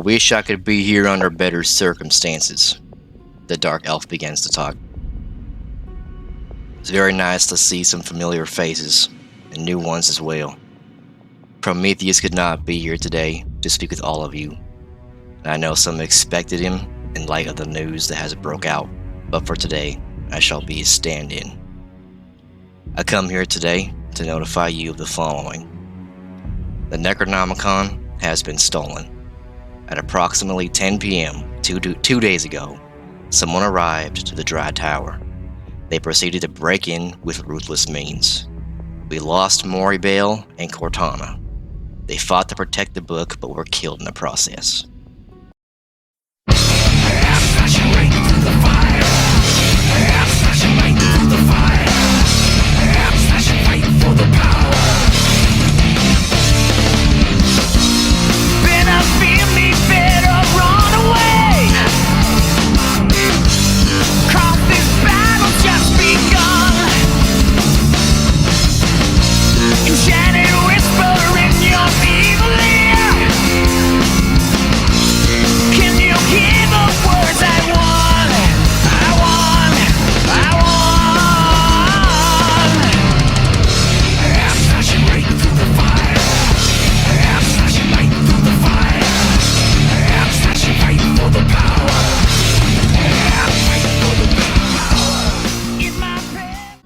wish I could be here under better circumstances. The dark elf begins to talk. It's very nice to see some familiar faces, and new ones as well. Prometheus could not be here today to speak with all of you, and I know some expected him in light of the news that has broke out, but for today, I shall be his stand-in. I come here today to notify you of the following. The Necronomicon has been stolen. At approximately 10 p.m. 2 days ago, someone arrived to the Dry Tower. They proceeded to break in with ruthless means. We lost Moribale and Cortana. They fought to protect the book, but were killed in the process.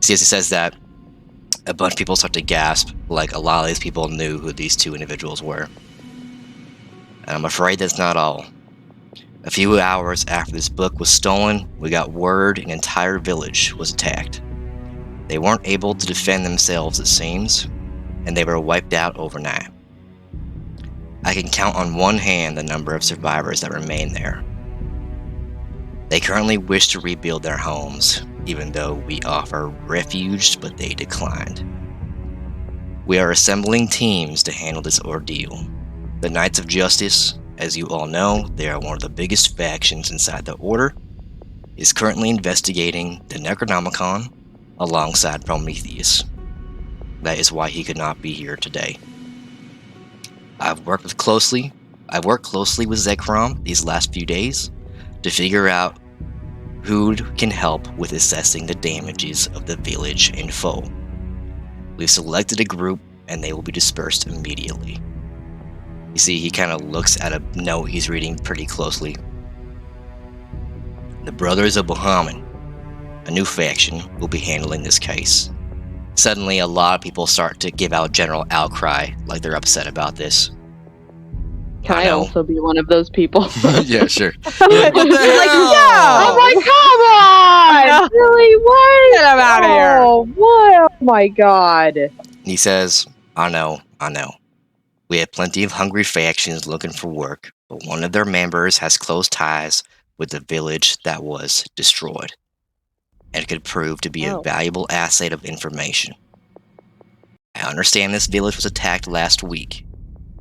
See, as he says that, a bunch of people start to gasp, like a lot of these people knew who these two individuals were. And I'm afraid that's not all. A few hours after this book was stolen, we got word an entire village was attacked. They weren't able to defend themselves, it seems, and they were wiped out overnight. I can count on one hand the number of survivors that remain there. They currently wish to rebuild their homes, even though we offer refuge, but they declined. We are assembling teams to handle this ordeal. The Knights of Justice, as you all know, they are one of the biggest factions inside the Order, is currently investigating the Necronomicon alongside Prometheus. That is why he could not be here today. I've worked closely with Zekrom these last few days to figure out who can help with assessing the damages of the village and foe. We've selected a group and they will be dispersed immediately. You see, he kind of looks at a note he's reading pretty closely. The Brothers of Bahamut, a new faction, will be handling this case. Suddenly, a lot of people start to give out general outcry, like they're upset about this. Can I also be one of those people? Yeah, sure. Like, what the hell? Yeah! I'm like, come on! Really? What? Get him out of here! Oh, what? Oh my god. He says, I know. We have plenty of hungry factions looking for work, but one of their members has close ties with the village that was destroyed, and could prove to be a valuable asset of information. I understand this village was attacked last week,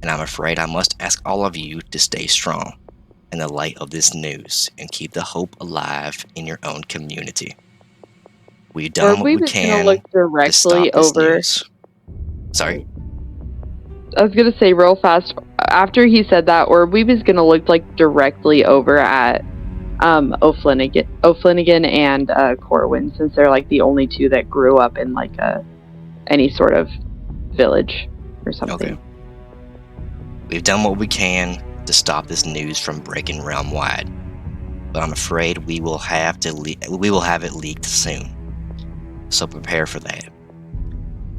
and I'm afraid I must ask all of you to stay strong in the light of this news and keep the hope alive in your own community. We've done what we can look to stop this over. news. Sorry? I was gonna say real fast, after he said that, or we was gonna look like directly over at O'Flanagan and Corwin, since they're like the only two that grew up in like any sort of village or something. Okay. We've done what we can to stop this news from breaking realm wide, but I'm afraid we will have it leaked soon. So prepare for that.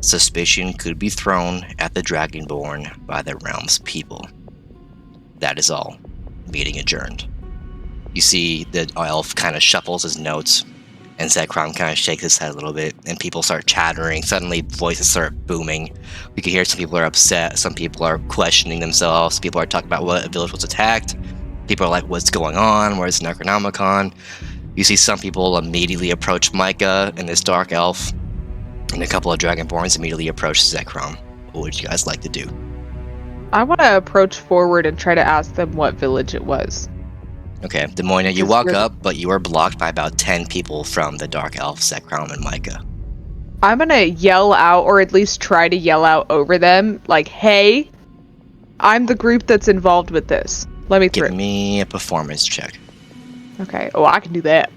Suspicion could be thrown at the Dragonborn by the realm's people. That is all. Meeting adjourned. You see the elf kind of shuffles his notes, and Zekrom kind of shakes his head a little bit, and people start chattering. Suddenly, voices start booming. We can hear some people are upset, some people are questioning themselves, people are talking about what village was attacked. People are like, what's going on? Where's the Necronomicon? You see some people immediately approach Micah and this dark elf, and a couple of Dragonborns immediately approach Zekrom. What would you guys like to do? I want to approach forward and try to ask them what village it was. Okay, Demoina, you walk up, but you are blocked by about 10 people from the Dark Elf, Zekrom, and Micah. I'm gonna yell out, or at least try to yell out over them, like, hey, I'm the group that's involved with this. Let me Give through. me a performance check. Okay. Oh, I can do that.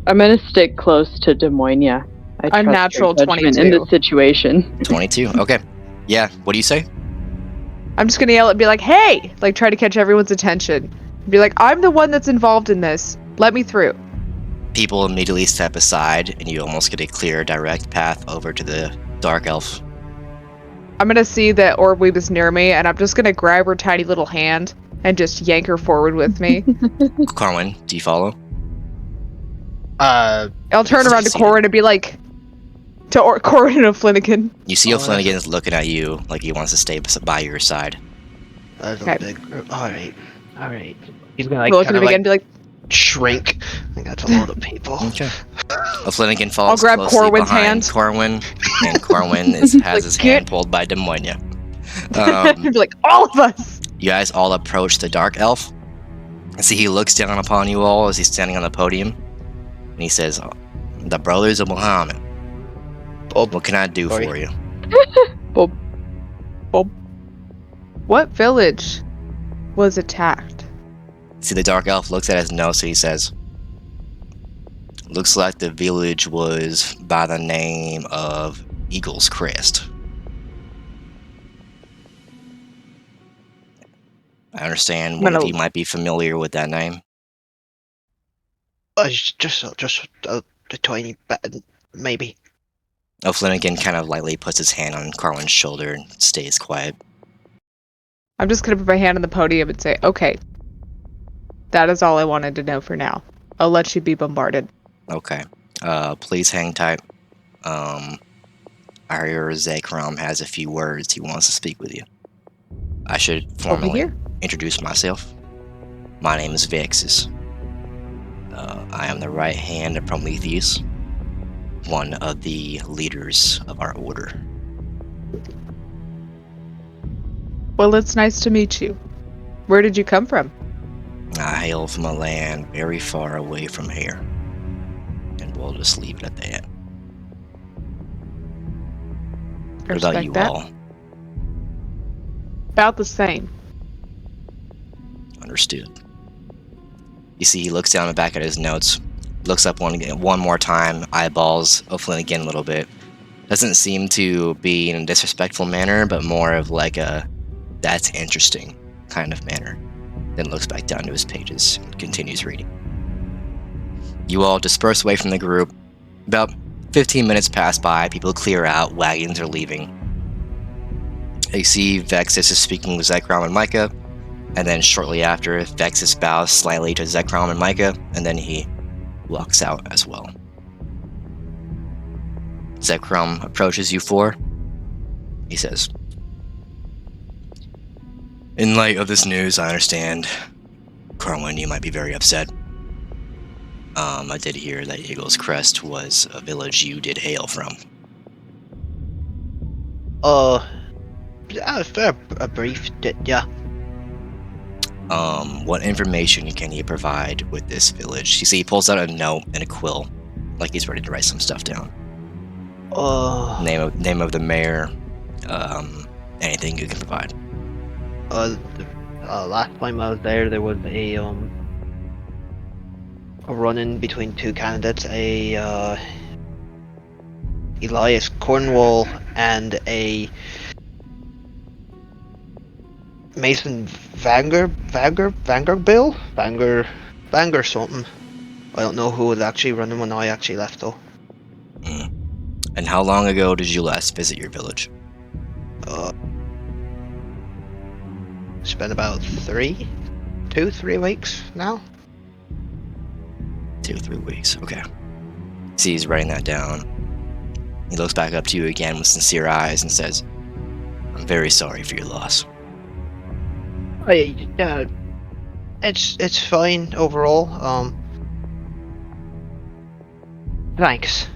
I'm gonna stick close to Des Moines. I trust your Unnatural judgment 22. in this situation. 22. Okay. Yeah. What do you say? I'm just gonna yell and be like, "Hey!" Like try to catch everyone's attention. Be like, "I'm the one that's involved in this. Let me through." People immediately step aside, and you almost get a clear, direct path over to the dark elf. I'm gonna see that Orweeb is near me, and I'm just gonna grab her tiny little hand and just yank her forward with me. Corwin, do you follow? Uh, I'll turn around to See Corwin and be like, Corwin and O'Flanagan. You see Oh, O'Flanagan is looking at you like he wants to stay by your side. that's Okay. a big group. Alright. He's gonna, like, We'll look at kind him of, again and like, be like, shrink. I think that's a lot of people. Okay. O'Flanagan I'll falls grab closely Corwin's behind hand. Corwin, and Corwin has Like, his get- hand pulled by Des Moines. be like, all of us! You guys all approach the dark elf. And see, he looks down upon you all as he's standing on the podium, and he says, "The brothers of Muhammad. Bob, What can I do sorry. for you?" What village was attacked? See, the dark elf looks at his notes and he says, "Looks like the village was by the name of Eagle's Crest." I understand one of you might be familiar with that name. Just a tiny bit, maybe. O'Flanagan kind of lightly puts his hand on Corwin's shoulder and stays quiet. I'm just gonna put my hand on the podium and say, okay, that is all I wanted to know for now. I'll let you be bombarded. Okay. Please hang tight. I hear Zekrom has a few words he wants to speak with you. I should formally here. introduce myself. My name is Vexus. I am the right hand of Prometheus, one of the leaders of our order. Well, it's nice to meet you. Where did you come from? I hail from a land very far away from here. And we'll just leave it at that. What about Respect you that. all? About the same. Understood. You see, he looks down the back at his notes, looks up one more time, eyeballs O'Flanagan a little bit. Doesn't seem to be in a disrespectful manner, but more of like a "that's interesting" kind of manner. Then looks back down to his pages and continues reading. You all disperse away from the group. About 15 minutes pass by, people clear out, wagons are leaving. You see Vexus is speaking with Zekrom and Micah, and then shortly after, Vexus bows slightly to Zekrom and Micah, and then he walks out as well. Zekrom approaches you four. He says, "In light of this news, I understand, Corwin, you might be very upset. I did hear that Eagle's Crest was a village you did hail from." For a brief, yeah. What information can you provide with this village? You see, he pulls out a note and a quill, like he's ready to write some stuff down. Name of the mayor, anything you can provide. Last time I was there was a run-in between two candidates, Elias Cornwall and a Mason Vanger something. I don't know who was actually running when I actually left though. And how long ago did you last visit your village? It's been about 3 weeks now. 2 or 3 weeks, okay. See, he's writing that down. He looks back up to you again with sincere eyes and says, "I'm very sorry for your loss." It's fine overall. Thanks.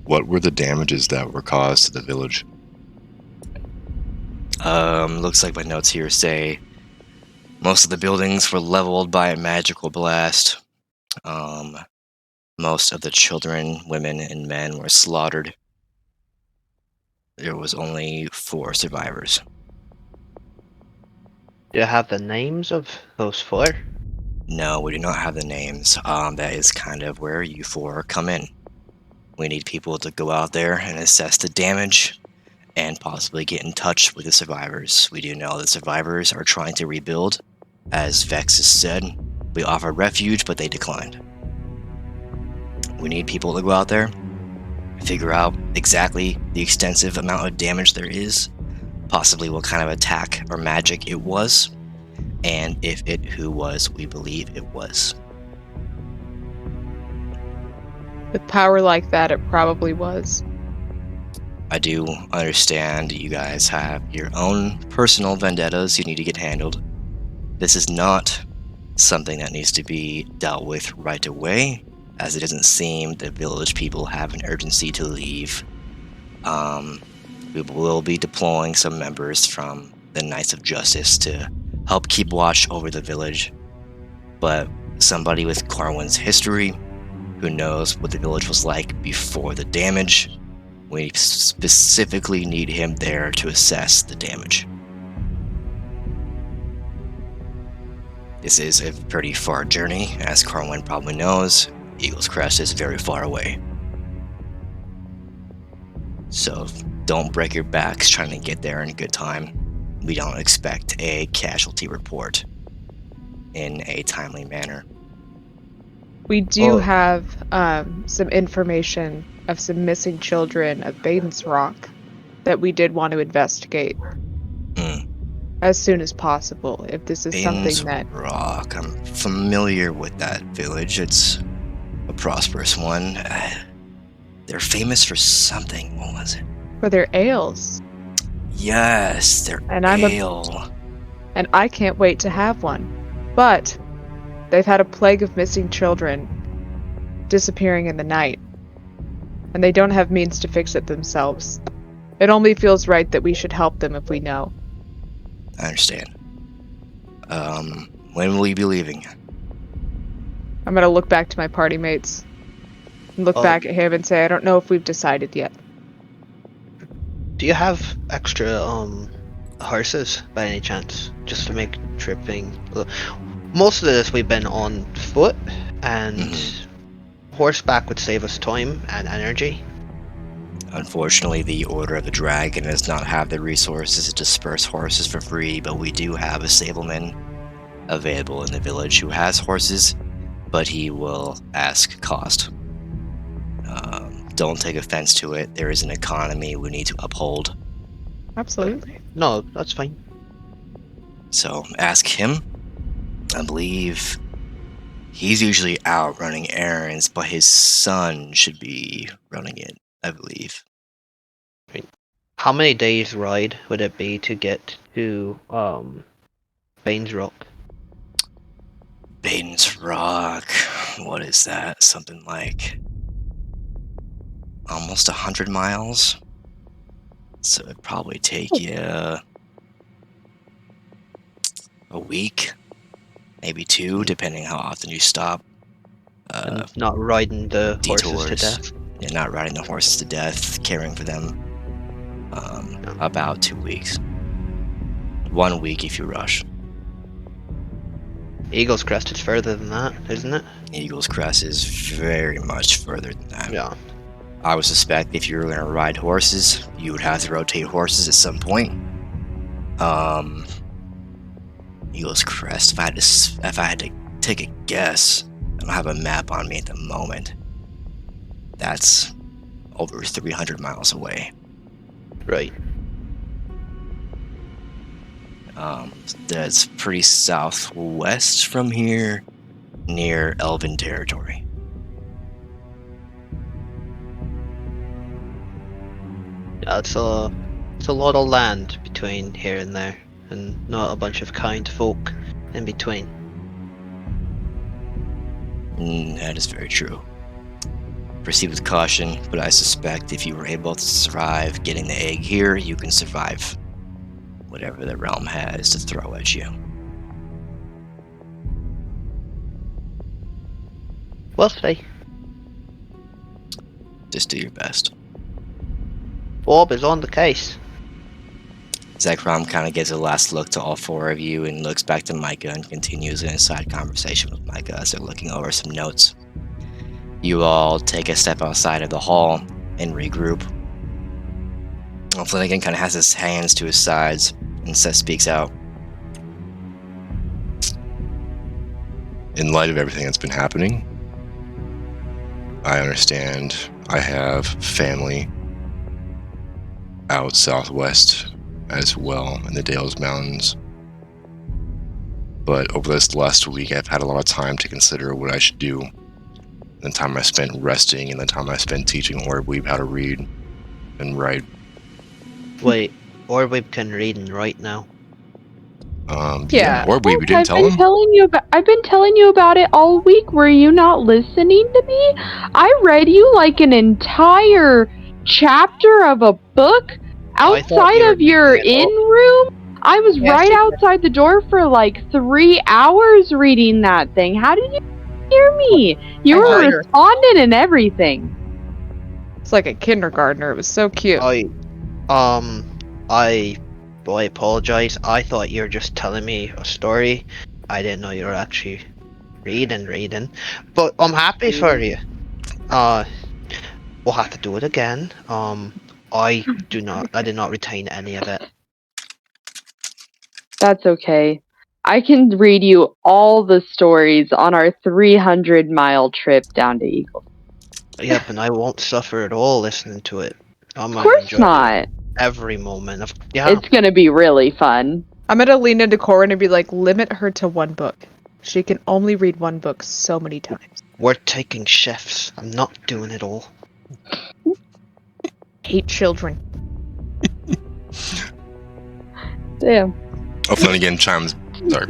What were the damages that were caused to the village? Looks like my notes here say most of the buildings were leveled by a magical blast. Most of the children, women, and men were slaughtered. There was only 4 survivors. Do you have the names of those 4? No, we do not have the names. That is kind of where you 4 come in. We need people to go out there and assess the damage and possibly get in touch with the survivors. We do know the survivors are trying to rebuild. As Vex has said, we offered refuge, but they declined. We need people to go out there, figure out exactly the extensive amount of damage there is, possibly what kind of attack or magic it was, and if it who was we believe it was. With power like that, it probably was. I do understand you guys have your own personal vendettas you need to get handled. This is not something that needs to be dealt with right away, as it doesn't seem the village people have an urgency to leave. We will be deploying some members from the Knights of Justice to help keep watch over the village, but somebody with Corwin's history, who knows what the village was like before the damage, we specifically need him there to assess the damage. This is a pretty far journey, as Corwin probably knows. Eagle's Crest is very far away. So don't break your backs trying to get there in a good time. We don't expect a casualty report in a timely manner. We do have some information of some missing children of Baden's Rock that we did want to investigate as soon as possible. If this is Baden's something that Rock, I'm familiar with that village. It's a prosperous one. They're famous for something. What was it? for their ales, Yes, their and ale. and I can't wait to have one. But they've had a plague of missing children disappearing in the night, and they don't have means to fix it themselves. It only feels right that we should help them if we know. I understand. When will you be leaving? I'm gonna look back to my party mates and look back at him and say, I don't know if we've decided yet. Do you have extra horses by any chance, just to make tripping? Most of this we've been on foot, and horseback would save us time and energy. Unfortunately, the Order of the Dragon does not have the resources to disperse horses for free, but we do have a stableman available in the village who has horses, but he will ask cost. Don't take offense to it. There is an economy we need to uphold. Absolutely. No, that's fine. So ask him. I believe he's usually out running errands, but his son should be running it, I believe. How many days ride would it be to get to Baines Rock? Baden's Rock. What is that? Something like almost 100 miles. So it'd probably take you a week, maybe 2, depending how often you stop. And not riding the horses to detours. death. Yeah, not riding the horses to death, caring for them. About 2 weeks. 1 week if you rush. Eagle's Crest is further than that, isn't it? Eagle's Crest is very much further than that. Yeah. I would suspect if you were going to ride horses, you would have to rotate horses at some point. Eagle's Crest, if I had to take a guess, I don't have a map on me at the moment. That's over 300 miles away. Right. That's pretty southwest from here, near Elven territory. Yeah, it's a lot of land between here and there, and not a bunch of kind folk in between. That is very true. Proceed with caution, but I suspect if you were able to survive getting the egg here, you can survive whatever the realm has to throw at you. We'll see. Just do your best. Bob is on the case. Zekrom kind of gives a last look to all four of you and looks back to Micah and continues an inside conversation with Micah as they're looking over some notes. You all take a step outside of the hall and regroup. Flanagan kind of has his hands to his sides and speaks out. In light of everything that's been happening, I understand I have family out southwest as well in the Dales Mountains. But over this last week, I've had a lot of time to consider what I should do. The time I spent resting and the time I spent teaching Orweeb how to read and write. Wait, Orweeb can read and write now. Yeah. Orweeb, you didn't I've tell been him? telling you about. I've been telling you about it all week. Were you not listening to me? I read you like an entire chapter of a book I thought outside you were of your making it up. in-room. I was Yes, right you did. outside the door for like 3 hours reading that thing. How did you hear me? You I were heard her. responding and everything. It's like a kindergartner. It was so cute. I apologize. I thought you were just telling me a story. I didn't know you were actually reading. But I'm happy for you. We'll have to do it again. I did not retain any of it. That's okay. I can read you all the stories on our 300-mile trip down to Eagle. Yep, and I won't suffer at all listening to it. I'm Of gonna course enjoy not. every moment of yeah. It's gonna be really fun. I'm gonna lean into Corin and be like, limit her to one book. She can only read one book so many times. We're taking shifts. I'm not doing it all. Hate children. Damn. Oh, Flanagan chimes. Sorry.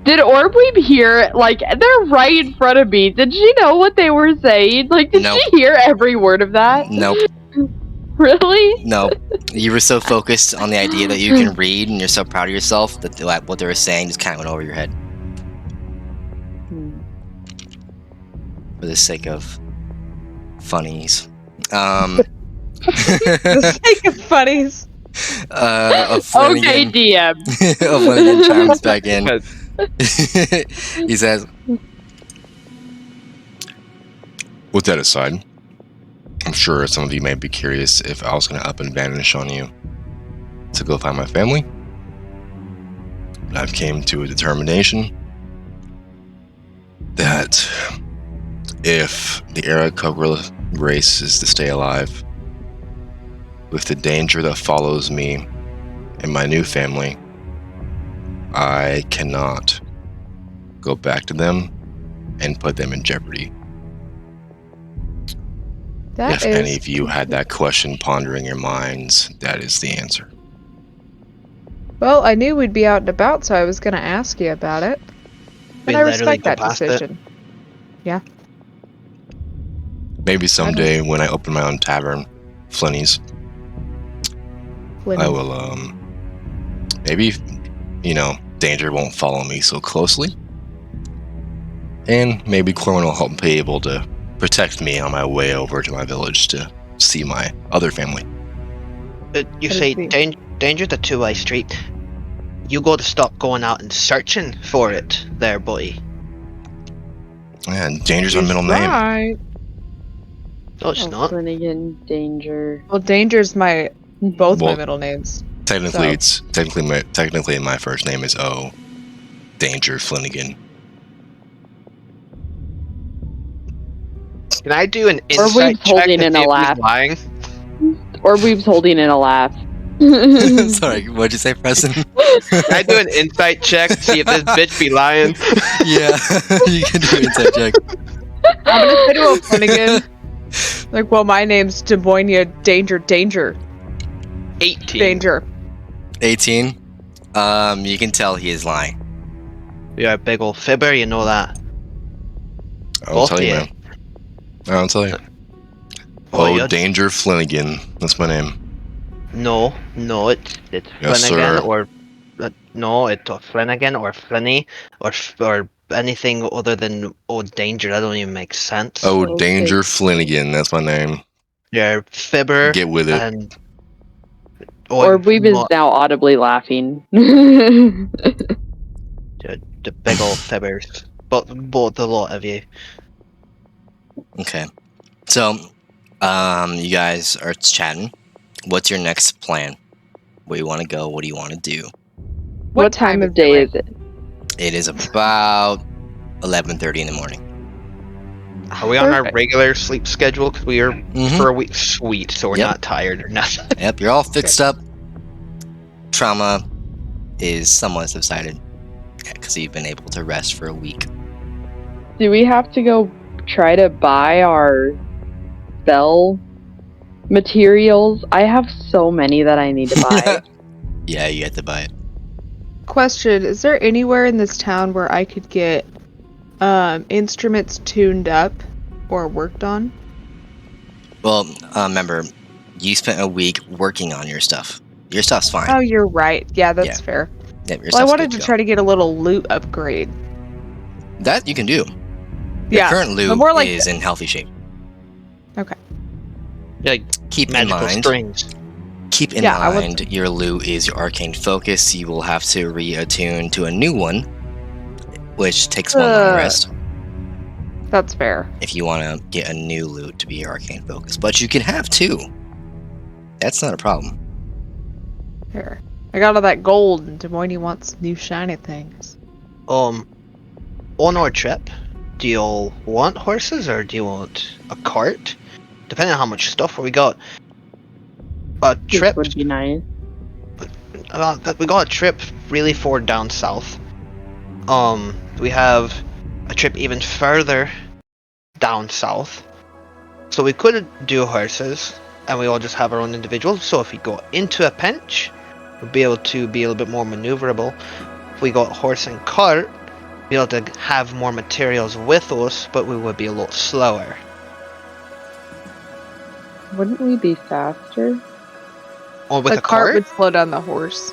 Did Orweeb hear? Like, they're right in front of me. Did she know what they were saying? Like, did Nope. she hear every word of that? Nope. Really? No. You were so focused on the idea that you can read and you're so proud of yourself that what they were saying just kind of went over your head for the sake of funnies. The sake of funnies. Okay, DM. Flanagan chimes back in. He says, With that aside, I'm sure some of you may be curious if I was going to up and vanish on you to go find my family. I've came to a determination that if the Aarakocra race is to stay alive, with the danger that follows me and my new family, I cannot go back to them and put them in jeopardy. That If is any of you had that question pondering your minds, that is the answer. Well, I knew we'd be out and about, so I was gonna ask you about it. We And I literally respect go that past it. decision. Maybe someday when I open my own tavern, Flinny's, I will, maybe, danger won't follow me so closely. And maybe Corwin will help be able to protect me on my way over to my village to see my other family. You That say is the- danger's a two-way street. You got to stop going out and searching for it there, buddy. Yeah, danger's my middle name. Right. No, it's not. Flanagan, Danger. Well, Danger's both my Well, middle names. Technically, So- technically my first name is O. Danger Flanagan. Can I do an Or insight Weeb's check holding to in see a if he's laugh. lying? Orweeb's holding in a laugh. sorry, what'd you say, Preston? Can I do an insight check to see if this bitch be lying? Yeah, you can do an insight check. I'm gonna say to a Flanagan, like, well, my name's Demonia Danger. 18. Danger. 18. You can tell he is lying. You're a big old fibber, you know that. I'll Both tell you, of man. I'll tell you. Oh, Oh, you're- Danger Flanagan. That's my name. No, it's Yes, Flanagan sir. or no, it's Flanagan or Flinny or anything other than Danger. That don't even make sense. Oh, Okay. Danger Flanagan. That's my name. You're fibber Get with it. and Or Weeb is now audibly laughing. The the big old fibbers. But both the lot of you. Okay. So, you guys are chatting. What's your next plan? Where you want to go? What do you want to do? what time of day is it? It is about 11:30 in the morning. Are we on our Perfect. regular sleep schedule? Because we are Mhm. for a week. Sweet, so we're Yep. not tired or nothing. Yep, you're all fixed up. Trauma is somewhat subsided. Because you've been able to rest for a week. Do we have to go try to buy our spell materials? I have so many that I need to buy. Yeah, you have to buy it. Question: is there anywhere in this town where I could get instruments tuned up or worked on? Well, remember, you spent a week working on your stuff. Your stuff's fine. Oh, you're right. Yeah, that's Yeah. fair. Yep, your Well, I stuff's wanted good to go. try to get a little loot upgrade. That you can do. Your Yeah, current loot but more like is in healthy shape. Okay. Yeah, Keep in magical mind. strings. Keep in Yeah, I would- mind your loot is your arcane focus. You will have to reattune to a new one, which takes one long rest. That's fair. If you want to get a new loot to be your arcane focus, but you can have two. That's not a problem. Fair. I got all that gold, and Des Moines wants new shiny things. On our trip, do you all want horses or do you want a cart? Depending on how much stuff we got. A This trip. would be nice. We got a trip really far down south. We have a trip even further down south. So we could do horses, and we all just have our own individuals. So if we go into a pinch, we'll be able to be a little bit more maneuverable. If we got horse and cart, be able to have more materials with us, but we would be a lot slower. Wouldn't we be faster? Or with The a cart cart, would slow down the horse.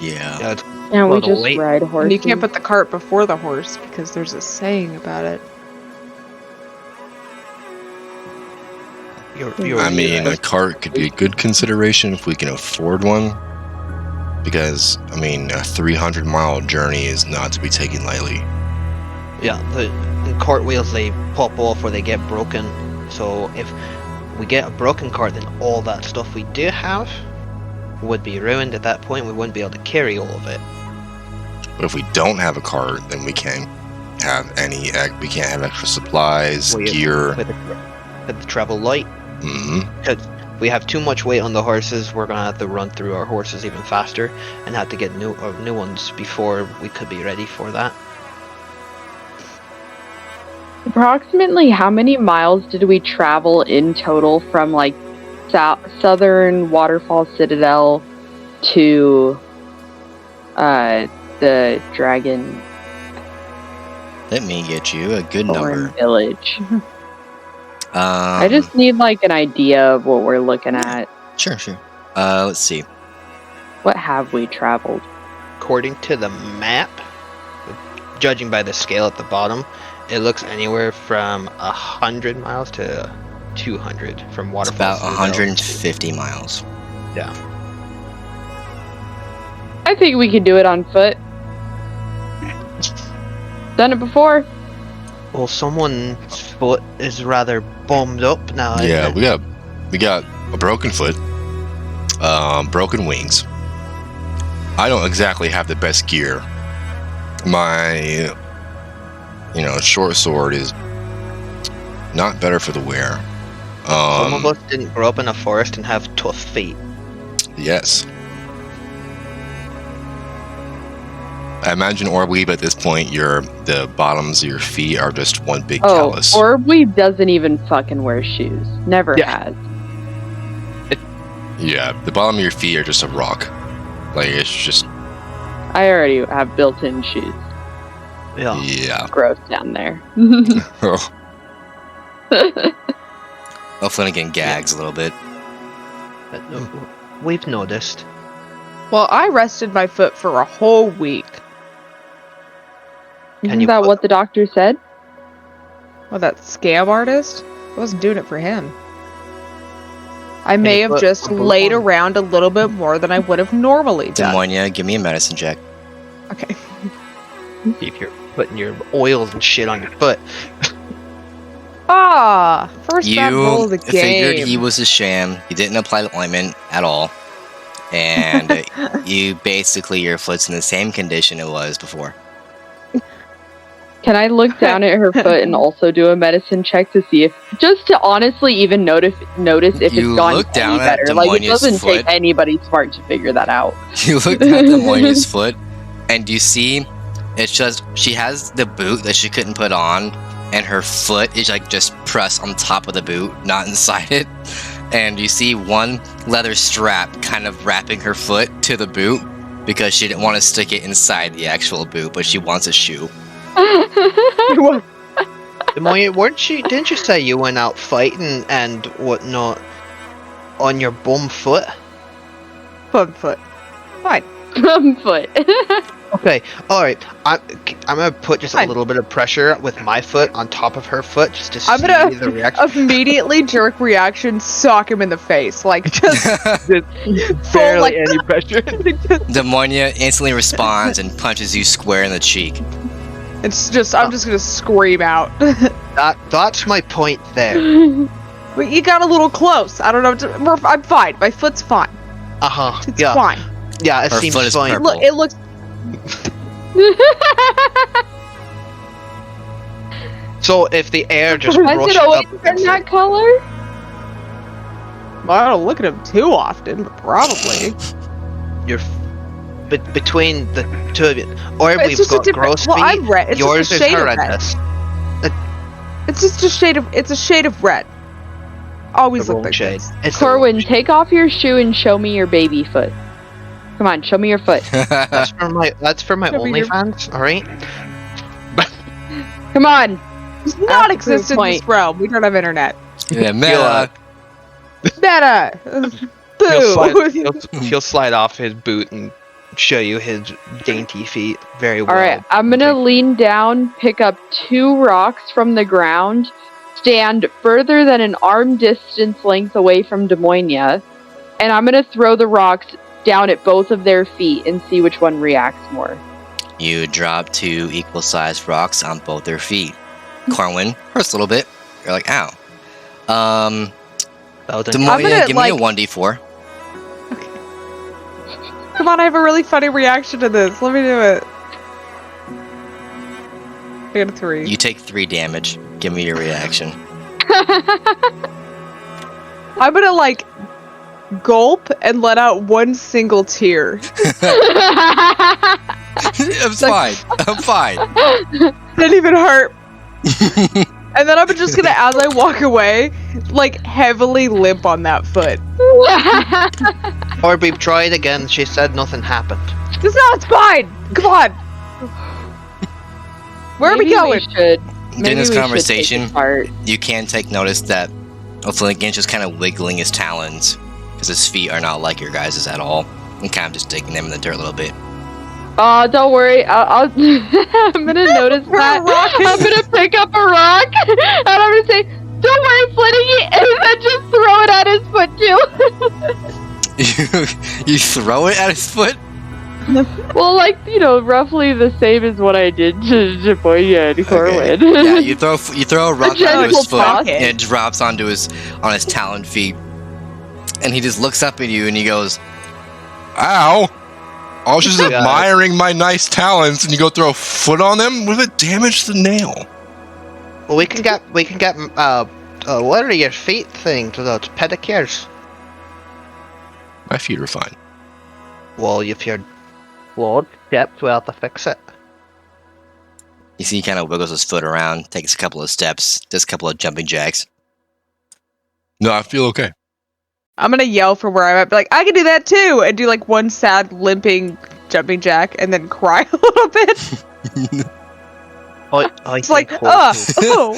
Yeah. yeah, it's Can't we Well, the just weight- ride And horses? you can't put the cart before the horse because there's a saying about it. you're I mean, right. a cart could be a good consideration if we can afford one. Because, I mean, a 300-mile journey is not to be taken lightly. Yeah, the cart wheels, they pop off or they get broken. So if we get a broken cart, then all that stuff we do have would be ruined at that point. We wouldn't be able to carry all of it. But if we don't have a cart, then we can't have we can't have extra supplies, Well, yeah, gear. With the travel light. Hmm. Because we have too much weight on the horses, we're gonna have to run through our horses even faster and have to get new ones before we could be ready for that. Approximately how many miles did we travel in total from like southern Waterfall Citadel to the Dragon Let me get you a good Thorn number. Village? I just need like an idea of what we're looking at. Sure. Let's see. What have we traveled? According to the map, judging by the scale at the bottom, it looks anywhere from 100 miles to 200 from It's Waterfall. about Citadel. 150 miles. Yeah. I think we could do it on foot. Done it before. Well, someone's foot is rather bombed up now. Yeah, isn't it? we got a broken foot, broken wings. I don't exactly have the best gear. My, short sword is not better for the wear. Some of us didn't grow up in a forest and have tough feet. Yes. I imagine Orweeb at this point, the bottoms of your feet are just one big callus. Orweeb doesn't even fucking wear shoes. Never Yeah. has. Yeah, the bottom of your feet are just a rock. Like, it's just, I already have built-in shoes. Yeah. yeah. Gross down there. Oh, Flanagan gags a little bit. We've noticed. Well, I rested my foot for a whole week. Can Isn't you that put- what the doctor said? Well, that scam artist? I wasn't doing it for him. I may you have put just a boot laid on? around a little bit more than I would have normally done. Demonia, give me a medicine check. Okay. If you're putting your oils and shit on your foot. Ah, first bad roll You of the figured game. he was a sham. You didn't apply the ointment at all. And you basically, your foot's in the same condition it was before. Can I look down at her foot and also do a medicine check to see if, just to honestly even notice if You it's gone look down any at better? Like, it Demonia's doesn't foot. take anybody smart to figure that out. You look at Demonia's foot, and you see it's just she has the boot that she couldn't put on, and her foot is like just pressed on top of the boot, not inside it. And you see one leather strap kind of wrapping her foot to the boot because she didn't want to stick it inside the actual boot, but she wants a shoe. Demonia, didn't you say you went out fighting and whatnot on your bum foot? Bum foot. Fine. From foot. Okay, alright. I'm gonna put just a Fine. little bit of pressure with my foot on top of her foot just to I'm see gonna the reaction. immediately jerk reaction, sock him in the face, like just full, Barely like any pressure. Demonia instantly responds and punches you square in the cheek. it's just I'm just gonna scream out. That's my point there. But you got a little close. I don't know. I'm fine. My foot's fine. Uh-huh. It's Yeah. fine. Yeah, it Her seems foot is fine. purple. Look, it looks. So if the air just Has brushed it always up been that color? Well, I don't look at him too often, but probably. between the two of you, or It's we've just a got different. gross Well, feet. I'm red. It's Yours just a is shade of red. horrendous. It's just a shade of. It's a shade of red. Always The look wrong like shade. this. It's the wrong Corwin, shade. take off your shoe and show me your baby foot. Come on, show me your foot. That's for my Show me your- OnlyFans. All right. Come on. Does not That's a exist in good this realm. We don't have internet. Yeah, meta. Meta. Boo. He'll slide off his boot and show you his dainty feet very well. All right, I'm gonna lean down, pick up 2 rocks from the ground, stand further than an arm distance length away from Demonia, and I'm gonna throw the rocks down at both of their feet and see which one reacts more. You drop 2 equal-sized rocks on both their feet. Corwin hurts a little bit. You're like, ow. Demonia, gonna, give like- me a 1d4. Come on, I have a really funny reaction to this. Let me do it. I got a 3. You take 3 damage. Give me your reaction. I'm gonna like gulp and let out one single tear. I'm fine. I'm fine. Didn't even hurt. And then I'm just gonna, as I walk away, like heavily limp on that foot. Or we've tried again. She said nothing happened. Just no, it's fine. Come on. Where are we going? During this conversation, Apart. you can take notice that Flanagan's just kind of wiggling his talons because his feet are not like your guys' at all, and kind of just digging them in the dirt a little bit. Don't worry. I'll I'm gonna notice that. I'm gonna pick up a rock and I'm gonna say, "Don't worry, Flitty," and then just throw it at his foot too. You throw it at his foot? Well, like, roughly the same as what I did to Japoya and Corwin. Okay. Yeah, you throw a rock onto gentle his foot, toss. and it drops on his talon feet, and he just looks up at you and he goes, Ow! I was just Yeah. admiring my nice talons, and you go throw a foot on them? What if it damaged the nail? Well, we can get what are your feet things? Those pedicures. My feet are fine. Well, if you're flawed, yep, we'll have to fix it. You see, he kind of wiggles his foot around, takes a couple of steps, does a couple of jumping jacks. No, I feel okay. I'm gonna yell from where I'm at, be like, I can do that too, and do like one sad limping jumping jack, and then cry a little bit. I It's like, think oh.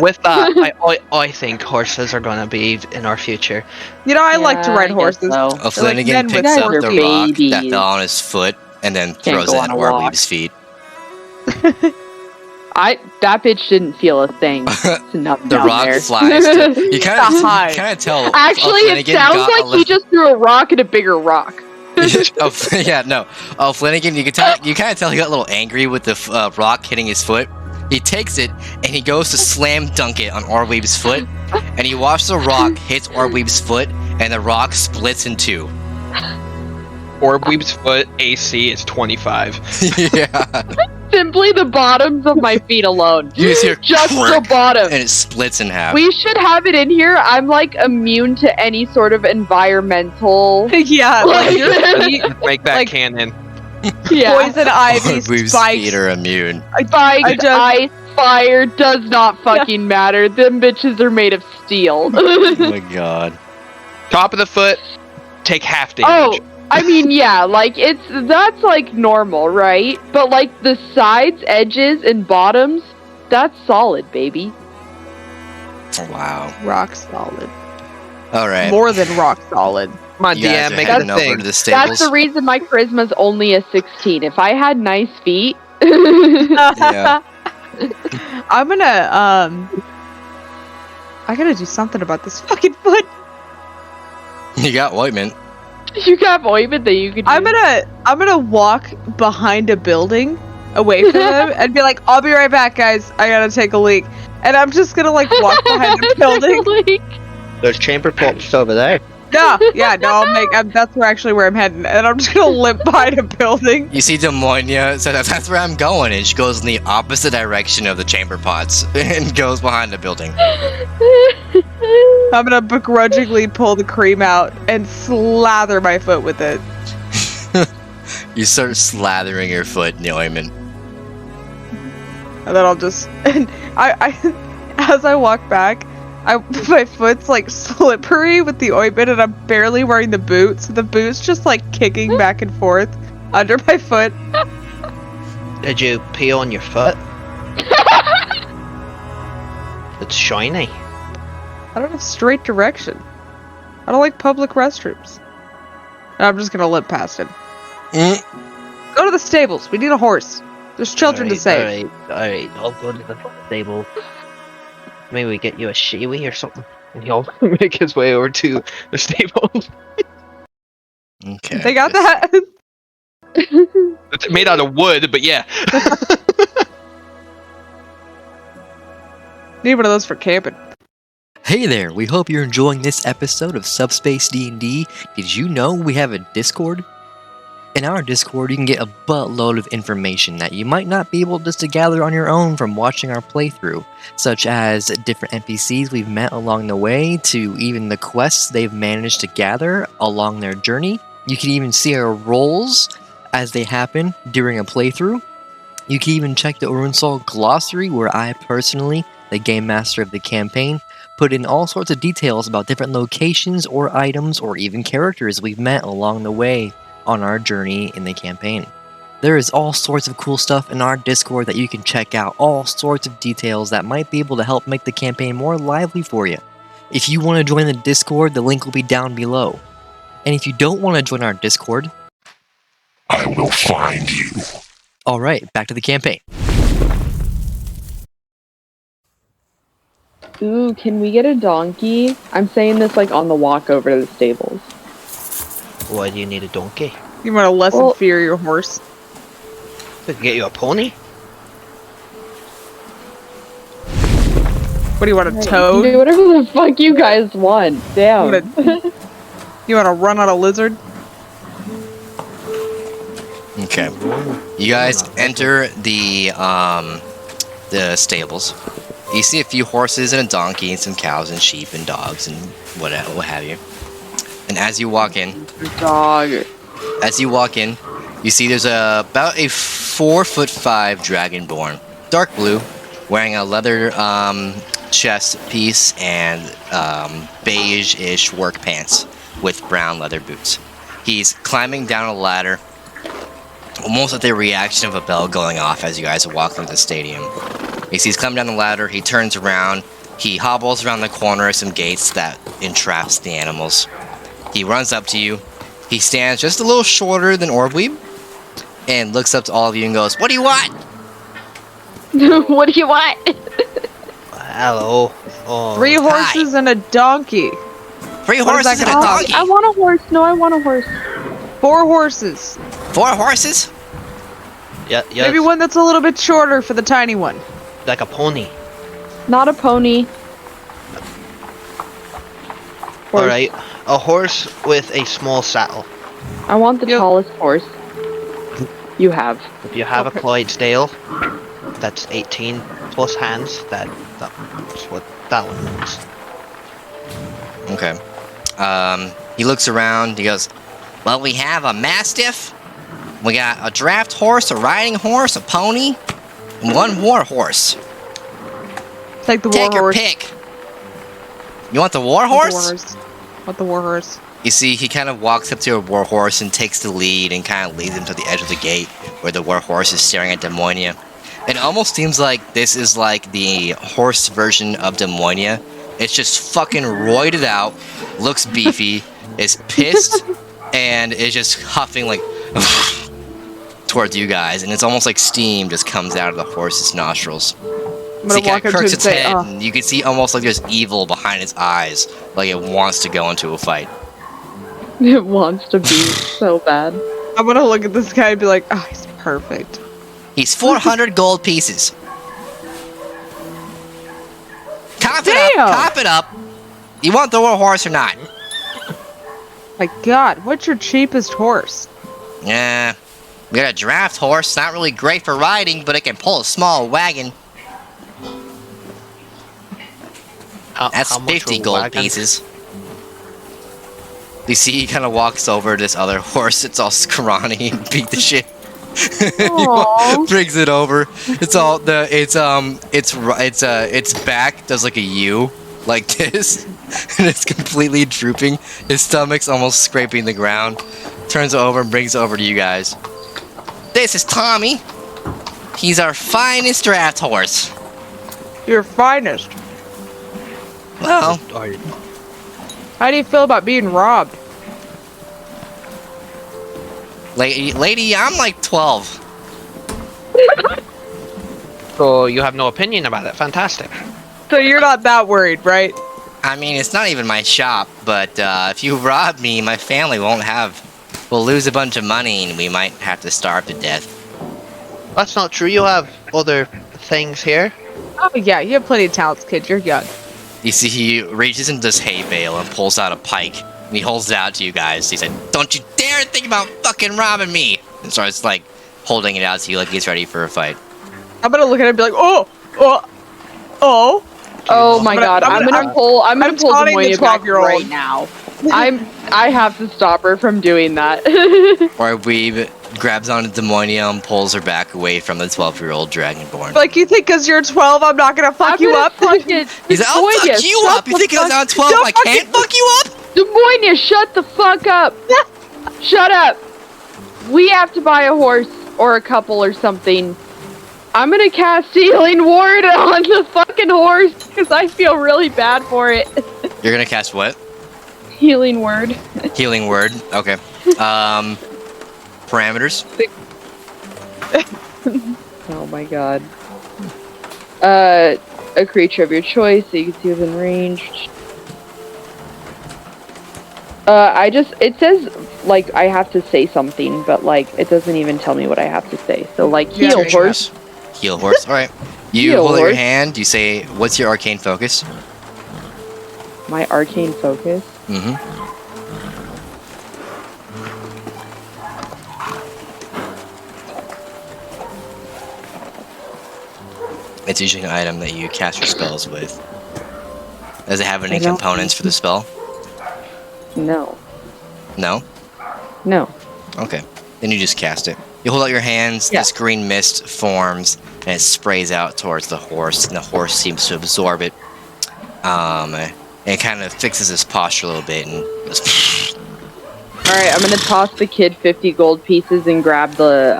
with that, I think horses are gonna be in our future. You know, I like to Yeah, ride I guess horses. so. A men Flanagan with picks up horses. the rock that Babies. fell on his foot and then throws go it on at a walk. Orweeb's feet. That bitch didn't feel a thing. It's nothing The down rock there. flies. You kind of tell. Actually, it sounds like he just threw a rock at a bigger rock. Flanagan, you kind of tell he got a little angry with the rock hitting his foot. He takes it and he goes to slam dunk it on Orweeb's foot, and he watches the rock hits Orweeb's foot, and the rock splits in two. Orweeb's foot AC is 25. Yeah. Simply the bottoms of my feet alone. You just hear just crack, the bottom, and it splits in half. We should have it in here. I'm like immune to any sort of environmental. Yeah, Make that like, canon. Yeah. Poison ivy, Orweeb's spikes. feet are immune. Spikes, ice, fire, does not fucking matter. Them bitches are made of steel. Oh my god. Top of the foot, take half damage. Oh, I mean, yeah, like, that's, like, normal, right? But, like, the sides, edges, and bottoms, that's solid, baby. Wow. Rock solid. Alright. More than rock solid. Come on, You guys DM, are make heading it a over thing. to the stables. That's the reason my charisma's only a 16. If I had nice feet... Yeah. I'm gonna, I gotta do something about this fucking foot. You got ointment. You got ointment that you could use. I'm gonna walk behind a building away from them and be like, I'll be right back, guys. I gotta take a leak. And I'm just gonna like walk behind a building. There's chamber pots over there. No, that's where I'm heading. And I'm just gonna limp behind a building. You see Demonia, so that's where I'm going, and she goes in the opposite direction of the chamber pots and goes behind the building. I'm gonna begrudgingly pull the cream out and slather my foot with it. You start slathering your foot in the ointment. And then I'll just, and I as I walk back, my foot's like slippery with the ointment, and I'm barely wearing the boot, so the boot's just like kicking back and forth under my foot. Did you pee on your foot? It's shiny. I don't have straight direction. I don't like public restrooms. I'm just gonna limp past it. Go to the stables. We need a horse. There's children to save. Alright. I'll go to the stable. Maybe we get you a shiwi or something. And he'll make his way over to the stable. Okay. They got that. It's made out of wood, but yeah. Need one of those for camping. Hey there, we hope you're enjoying this episode of Subspacednd. Did you know we have a Discord? In our Discord, you can get a buttload of information that you might not be able just to gather on your own from watching our playthrough, such as different NPCs we've met along the way, to even the quests they've managed to gather along their journey. You can even see our roles as they happen during a playthrough. You can even check the Urunsoul glossary, where I personally, the game master of the campaign, put in all sorts of details about different locations or items or even characters we've met along the way on our journey in the campaign. There is all sorts of cool stuff in our Discord that you can check out, all sorts of details that might be able to help make the campaign more lively for you. If you want to join the Discord, the link will be down below. And if you don't want to join our Discord, I will find you. Alright, back to the campaign. Ooh, can we get a donkey? I'm saying this like on the walk over to the stables. Why do you need a donkey? You want to lessen fear your horse? We can get you a pony. What do you want, a You toad? do whatever the fuck you guys want. Damn. You want to run on a lizard? Okay. You guys enter the stables. You see a few horses and a donkey and some cows and sheep and dogs and what have you. And as you walk in, you see there's about a 4'5" dragonborn, dark blue, wearing a leather chest piece and beige-ish work pants with brown leather boots. He's climbing down a ladder, almost at the reaction of a bell going off as you guys are walking to the stadium. You see he's climbing down the ladder, he turns around, he hobbles around the corner of some gates that entraps the animals. He runs up to you, he stands just a little shorter than Orweeb, and looks up to all of you and goes, "What do you want?" What do you want? Hello. Oh. 3 horses and a donkey. 3 What is horses that and a gonna donkey. I want a horse. No, I want a horse. 4 horses. 4 horses? Yeah, Maybe one that's a little bit shorter for the tiny one. like a pony. Not a pony. Horse. All right, a horse with a small saddle. I want the Yep. tallest horse. You have. If you have a Clydesdale, that's 18 plus hands. That's what that one means. Okay. He looks around. He goes, well, we have a mastiff. We got a draft horse, a riding horse, a pony, and 1 war horse. Take the war Take your horse. pick. You want the war Want the horse? war horse. Want the war horse. You see, he kind of walks up to a war horse and takes the lead and kind of leads him to the edge of the gate where the war horse is staring at Demonia. It almost seems like this is like the horse version of Demonia. It's just fucking roided out, looks beefy, is pissed, and is just huffing like towards you guys. And it's almost like steam just comes out of the horse's nostrils. I'm So gonna he kind walk of up to crooks it and its say, head, oh. and you can see almost like there's evil behind its eyes, like it wants to go into a fight. It wants to be so bad. I'm gonna look at this guy and be like, oh, he's perfect. He's 400 gold pieces. Cop it Damn! up! Cop it up! You want the war horse or not? My god, what's your cheapest horse? Yeah. We got a draft horse, not really great for riding, but it can pull a small wagon. That's How much 50 for a gold wagon? pieces. You see, he kind of walks over to this other horse. It's all scrawny and beat the shit. Aww. Brings it over. It's all the its back does like a U, like this, and it's completely drooping. His stomach's almost scraping the ground. Turns it over and brings it over to you guys. This is Tommy. He's our finest draft horse. Your finest. Well, How do you feel about being robbed? lady, I'm like 12. So you have no opinion about it. Fantastic. So you're not that worried, right? I mean, it's not even my shop, but if you rob me, my family we'll lose a bunch of money and we might have to starve to death. That's not true. You have other things here. Oh yeah, you have plenty of talents, kid. You're young. You see, he reaches into this hay bale and pulls out a pike, and he holds it out to you guys. He said, "Don't you dare think about fucking robbing me!" And starts like holding it out to you like he's ready for a fight. I'm gonna look at it and be like, oh. Oh my I'm gonna- god, I'm I'm gonna- gonna pull I'm taunting the Demonia back 12-year-old. right now. I have to stop her from doing that. Or Weeb grabs onto Demonia and pulls her back away from the 12-year-old Dragonborn. Like, you think because you're 12, I'm not gonna fuck I'm you gonna up? fucking- He's like, "I'll Demonia, fuck you shut up! You the think I was fuck- on 12 Don't I can't fuck you up?" Demonia, shut the fuck up! Shut up! We have to buy a horse or a couple or something. I'm gonna cast Healing Ward on the fucking horse because I feel really bad for it. You're gonna cast what? Healing Word. Healing word. Okay. Parameters. Oh my god. A creature of your choice that you can see within range. It says, like, I have to say something, but, like, it doesn't even tell me what I have to say. So, like, Yeah, heal horse. Heal horse. All right. You Heal hold your horse. hand. You say, "What's your arcane focus?" My arcane focus. Mm-hmm. It's usually an item that you cast your spells with. Does it have any I don't components for the spell? No. No? No. Okay. Then you just cast it. You hold out your hands, Yeah. this green mist forms, and it sprays out towards the horse, and the horse seems to absorb it. And it kind of fixes his posture a little bit, and just Alright, I'm gonna toss the kid 50 gold pieces and grab the,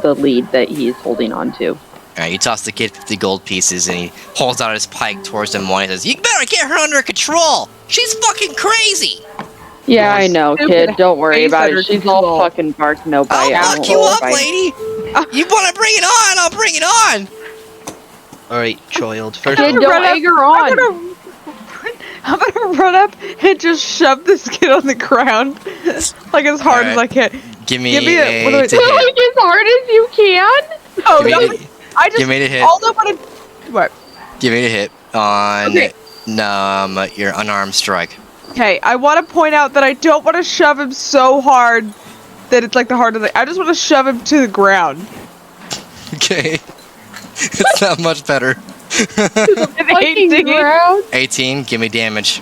the lead that he's holding on to. Alright, you toss the kid 50 gold pieces, and he holds out his pike towards them and says, "You better get her under control! She's fucking crazy!" Yeah, I know, Stupid kid. Don't worry face about under it. She's control. all fucking bark, no bite. I'll I fuck won't you up, bite. lady! You want to bring it on? I'll bring it on. All right, child. First, Kid, gonna don't run up- egg her on. I'm gonna run up and just shove this kid on the ground, like as hard as I can. Give me Give me a- what do I- a to Like hit. as hard as you can. Oh, Give no, me, I just give me the hit. all I want to. What? Give me the hit on Okay. your unarmed strike. Okay, I want to point out that I don't want to shove him so hard that it's like the heart of the. I just want to shove him to the ground. Okay. It's not much better. An Fucking 18. ground. 18, give me damage.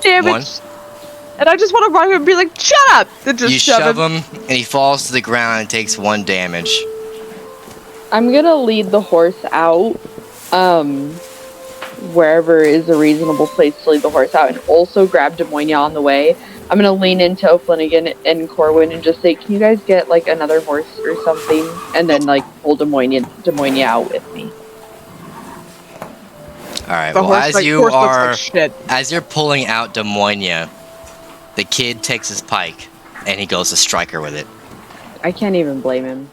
Damage. 1. And I just want to run him and be like, "Shut up!" Then just You shove him, and he falls to the ground and takes 1 damage. I'm gonna lead the horse out, wherever is a reasonable place to lead the horse out, and also grab Demonia on the way. I'm gonna lean into O'Flanagan and Corwin and just say, "Can you guys get like another horse or something?" And then like pull Demonia out with me. All right. The Well, horse, as like, you horse looks are, like shit. as you're pulling out Demonia, the kid takes his pike and he goes to strike her with it. I can't even blame him.